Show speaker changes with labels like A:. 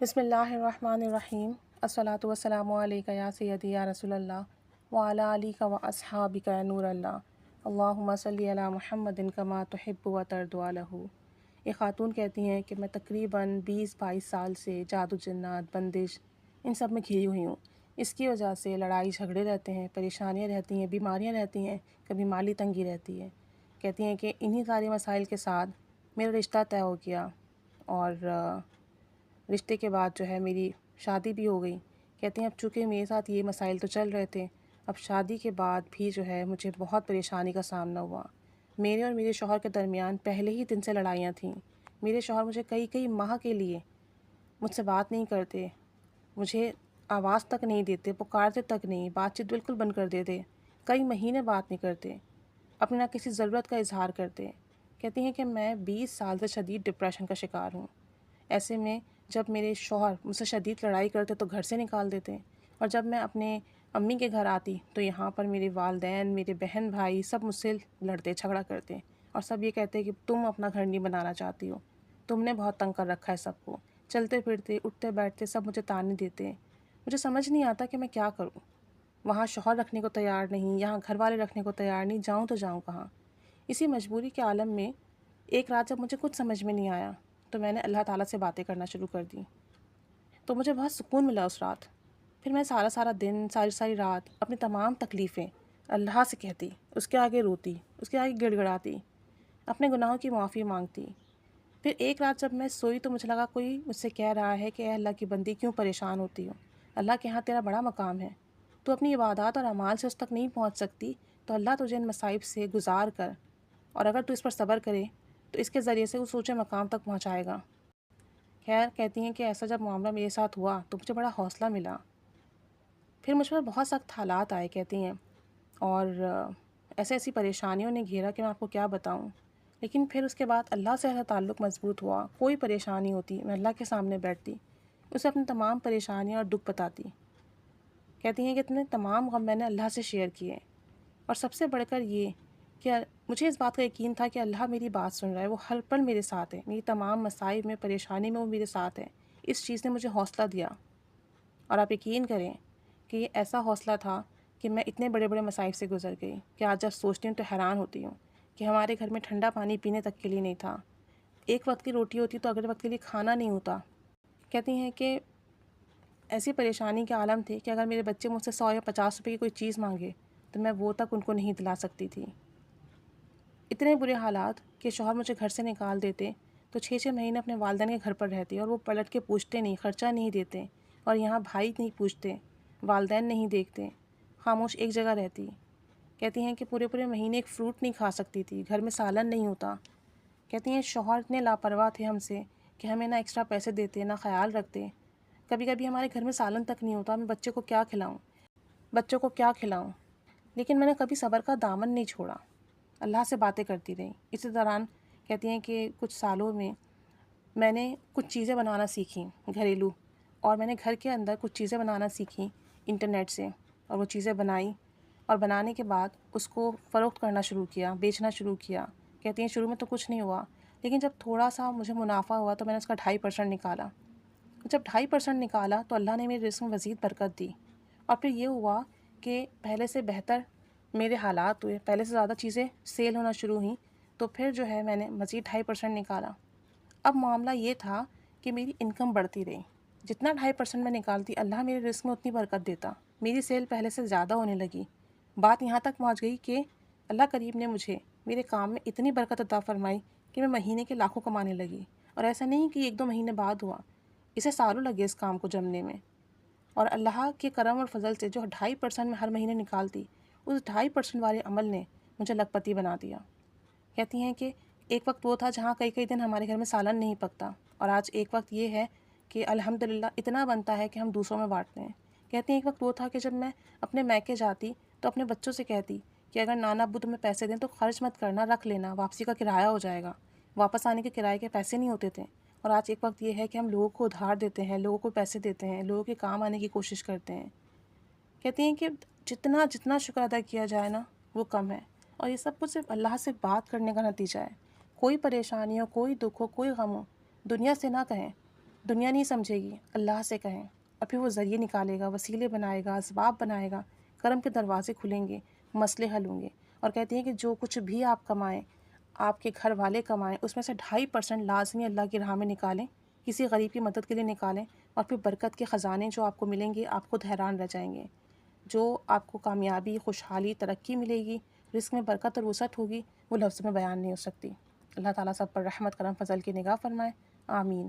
A: بسم اللہ الرحمن الرحیم الصلاۃ والسلام علیک یا سیدی یا رسول اللہ وعلی آلک و اصحابک یا نور اللہ اللہم صلی علی محمد کما تحب و ترضی لہ۔ ایک خاتون کہتی ہیں کہ میں تقریباً 20-22 سال سے جادو جنات بندش ان سب میں گھری ہوئی ہوں۔ اس کی وجہ سے لڑائی جھگڑے رہتے ہیں، پریشانیاں رہتی ہیں، بیماریاں رہتی ہیں، کبھی مالی تنگی رہتی ہے۔ کہتی ہیں کہ انہی سارے مسائل کے ساتھ میرا رشتہ طے ہو گیا اور رشتے کے بعد جو ہے میری شادی بھی ہو گئی۔ کہتے ہیں اب چونکہ میرے ساتھ یہ مسائل تو چل رہے تھے، اب شادی کے بعد بھی جو ہے مجھے بہت پریشانی کا سامنا ہوا۔ میرے اور میرے شوہر کے درمیان پہلے ہی دن سے لڑائیاں تھیں۔ میرے شوہر مجھے کئی ماہ کے لیے مجھ سے بات نہیں کرتے، مجھے آواز تک نہیں دیتے، پکارتے تک نہیں، بات چیت بالکل بند کر دیتے، کئی مہینے بات نہیں کرتے، اپنے نہ کسی ضرورت کا اظہار کرتے۔ کہتی ہیں کہ میں 20 سال سے شدید ڈپریشن کا شکار ہوں۔ ایسے میں جب میرے شوہر مجھ سے شدید لڑائی کرتے تو گھر سے نکال دیتے، اور جب میں اپنے امی کے گھر آتی تو یہاں پر میرے والدین، میرے بہن بھائی سب مجھ سے لڑتے جھگڑا کرتے، اور سب یہ کہتے کہ تم اپنا گھر نہیں بنانا چاہتی ہو، تم نے بہت تنگ کر رکھا ہے سب کو، چلتے پھرتے اٹھتے بیٹھتے سب مجھے تانے دیتے۔ مجھے سمجھ نہیں آتا کہ میں کیا کروں۔ وہاں شوہر رکھنے کو تیار نہیں، یہاں گھر والے رکھنے کو تیار نہیں، جاؤں تو جاؤں کہاں۔ اسی مجبوری کے عالم میں ایک رات جب مجھے کچھ سمجھ میں نہیں آیا تو میں نے اللہ تعالیٰ سے باتیں کرنا شروع کر دی، تو مجھے بہت سکون ملا اس رات۔ پھر میں سارا دن، ساری رات اپنی تمام تکلیفیں اللہ سے کہتی، اس کے آگے روتی، اس کے آگے گڑ گڑاتی، اپنے گناہوں کی معافی مانگتی۔ پھر ایک رات جب میں سوئی تو مجھے لگا کوئی مجھ سے کہہ رہا ہے کہ اے اللہ کی بندی کیوں پریشان ہوتی ہو، اللہ کے ہاں تیرا بڑا مقام ہے، تو اپنی عبادات اور اعمال سے اس تک نہیں پہنچ سکتی تو اللہ تجھے ان مصائب سے گزار کر، اور اگر تو اس پر صبر کرے تو اس کے ذریعے سے اس اونچے مقام تک پہنچائے گا۔ خیر، کہتی ہیں کہ ایسا جب معاملہ میرے ساتھ ہوا تو مجھے بڑا حوصلہ ملا۔ پھر مجھ پر بہت سخت حالات آئے کہتی ہیں، اور ایسی پریشانیوں نے گھیرا کہ میں آپ کو کیا بتاؤں۔ لیکن پھر اس کے بعد اللہ سے ایسا تعلق مضبوط ہوا، کوئی پریشانی ہوتی میں اللہ کے سامنے بیٹھتی، اسے اپنی تمام پریشانیاں اور دکھ بتاتی۔ کہتی ہیں کہ اتنے تمام غم میں نے اللہ سے شیئر کیے، اور سب سے بڑھ کر یہ کہ مجھے اس بات کا یقین تھا کہ اللہ میری بات سن رہا ہے، وہ ہر پل میرے ساتھ ہے، میری تمام مصائب میں، پریشانی میں وہ میرے ساتھ ہے۔ اس چیز نے مجھے حوصلہ دیا، اور آپ یقین کریں کہ یہ ایسا حوصلہ تھا کہ میں اتنے بڑے مسائب سے گزر گئی کہ آج جب سوچتی ہوں تو حیران ہوتی ہوں کہ ہمارے گھر میں ٹھنڈا پانی پینے تک کے لیے نہیں تھا، ایک وقت کی روٹی ہوتی تو اگلے وقت کے لیے کھانا نہیں ہوتا۔ کہتی ہیں کہ ایسی پریشانی کے عالم تھے کہ اگر میرے بچے مجھ سے 100 یا 50 روپے کی کوئی چیز مانگے تو میں وہ تک ان کو نہیں دلا سکتی تھی۔ اتنے برے حالات کہ شوہر مجھے گھر سے نکال دیتے تو 6 مہینے اپنے والدین کے گھر پر رہتی، اور وہ پلٹ کے پوچھتے نہیں، خرچہ نہیں دیتے، اور یہاں بھائی نہیں پوچھتے، والدین نہیں دیکھتے، خاموش ایک جگہ رہتی۔ کہتی ہیں کہ پورے مہینے ایک فروٹ نہیں کھا سکتی تھی، گھر میں سالن نہیں ہوتا۔ کہتی ہیں شوہر اتنے لاپرواہ تھے ہم سے کہ ہمیں نہ ایکسٹرا پیسے دیتے، نہ خیال رکھتے۔ کبھی ہمارے گھر میں سالن تک نہیں ہوتا، میں بچوں کو کیا کھلاؤں۔ لیکن میں نے کبھی صبر کا دامن نہیں چھوڑا، اللہ سے باتیں کرتی رہی۔ اسی دوران کہتی ہیں کہ کچھ سالوں میں نے کچھ چیزیں بنانا سیکھیں گھریلو، اور میں نے گھر کے اندر کچھ چیزیں بنانا سیکھیں انٹرنیٹ سے، اور وہ چیزیں بنائیں، اور بنانے کے بعد اس کو فروخت کرنا شروع کیا، بیچنا شروع کیا۔ کہتی ہیں شروع میں تو کچھ نہیں ہوا، لیکن جب تھوڑا سا مجھے منافع ہوا تو میں نے اس کا 2.5% نکالا۔ جب 2.5% نکالا تو اللہ نے میرے رزق میں مزید برکت دی، اور پھر یہ ہوا کہ پہلے سے بہتر میرے حالات ہوئے، پہلے سے زیادہ چیزیں سیل ہونا شروع ہوئیں، تو پھر جو ہے میں نے مزید 2.5% نکالا۔ اب معاملہ یہ تھا کہ میری انکم بڑھتی رہی، جتنا 2.5% میں نکالتی اللہ میرے رزق میں اتنی برکت دیتا، میری سیل پہلے سے زیادہ ہونے لگی۔ بات یہاں تک پہنچ گئی کہ اللہ کریم نے مجھے میرے کام میں اتنی برکت عطا فرمائی کہ میں مہینے کے لاکھوں کمانے لگی، اور ایسا نہیں کہ 1-2 مہینے بعد ہوا، اسے سالوں لگے اس کام کو جمنے میں۔ اور اللہ کے کرم اور فضل سے جو 2.5% میں ہر مہینے نکالتی، اس 2.5% والے عمل نے مجھے لکھ پتی بنا دیا۔ کہتی ہیں کہ ایک وقت وہ تھا جہاں کئی دن ہمارے گھر میں سالن نہیں پکتا، اور آج ایک وقت یہ ہے کہ الحمدللہ اتنا بنتا ہے کہ ہم دوسروں میں بانٹتے ہیں۔ کہتی ہیں ایک وقت وہ تھا کہ جب میں اپنے میکے جاتی تو اپنے بچوں سے کہتی کہ اگر نانا ابو تمہیں پیسے دیں تو خرچ مت کرنا، رکھ لینا، واپسی کا کرایہ ہو جائے گا۔ واپس آنے کے کرائے کے پیسے نہیں ہوتے تھے، اور آج ایک وقت یہ ہے کہ ہم لوگوں کو ادھار دیتے ہیں، لوگوں کو پیسے دیتے ہیں، لوگوں کے کام آنے کی کوشش کرتے ہیں۔ کہتی ہیں کہ جتنا شکر ادا کیا جائے نا وہ کم ہے، اور یہ سب کچھ صرف اللہ سے بات کرنے کا نتیجہ ہے۔ کوئی پریشانی ہو، کوئی دکھ ہو، کوئی غم ہو، دنیا سے نہ کہیں، دنیا نہیں سمجھے گی، اللہ سے کہیں، اور پھر وہ ذریعے نکالے گا، وسیلے بنائے گا، اسباب بنائے گا، کرم کے دروازے کھلیں گے، مسئلے حل ہوں گے۔ اور کہتے ہیں کہ جو کچھ بھی آپ کمائیں، آپ کے گھر والے کمائیں، اس میں سے 2.5% لازمی اللہ کی راہ میں نکالیں، کسی غریب کی مدد کے لیے نکالیں، اور پھر برکت کے خزانے جو آپ کو ملیں گے، آپ خود حیران رہ جائیں گے۔ جو آپ کو کامیابی، خوشحالی، ترقی ملے گی، رزق میں برکت اور وسعت ہوگی، وہ لفظ میں بیان نہیں ہو سکتی۔ اللہ تعالیٰ سب پر رحمت، کرم، فضل کی نگاہ فرمائے، آمین۔